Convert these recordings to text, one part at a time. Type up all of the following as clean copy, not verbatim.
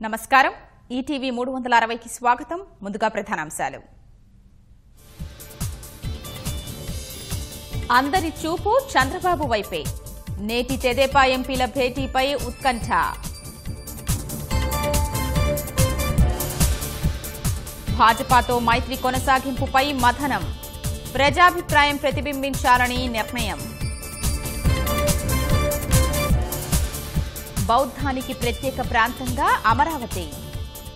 నమస్కారం ఈటీవీ 360 కి స్వాగతం ముందుగా ప్రధానాంశాలు అందరి చూపు చంద్రబాబు వైపే నేటి తెదేపా ఎంపీల భేటీపై ఉత్కంఠ భాజపాతో మైత్రి కొనసాగింపుపై మథనం ప్రజాభిప్రాయం ప్రతిబింబించాలని నిర్ణయం బౌద్ధానికి ప్రత్యేక ప్రాంతంగా అమరావతి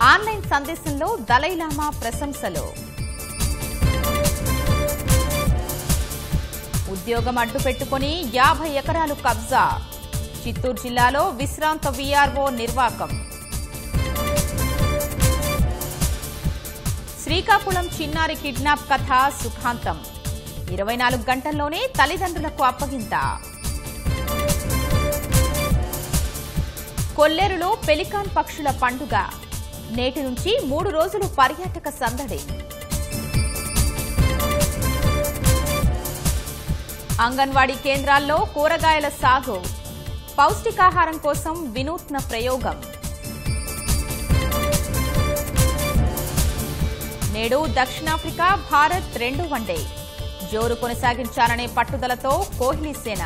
ఆన్లైన్ సందేశంలో దలైలామా ప్రశంసలు ఉద్యోగం అడ్డుపెట్టుకుని 50 ఎకరాలు కబ్జా చిత్తూరు జిల్లాలో విశ్రాంత వీఆర్ఓ నిర్వాకం శ్రీకాకుళం చిన్నారి కిడ్నాప్ కథ సుఖాంతం 24 గంటల్లోనే తల్లిదండ్రులకు అప్పగింత కొల్లేరులో పెలికాన్ పక్షుల పండుగ నేటి నుంచి 3 రోజులు పర్యాటక సందడి అంగన్వాడీ కేంద్రాల్లో కూరగాయల సాగు పౌష్టికాహారం కోసం వినూత్న ప్రయోగం నేడు దక్షిణాఫ్రికా భారత్ 2 వన్డే జోరు కొనసాగించాలనే పట్టుదలతో కోహ్లీ సేన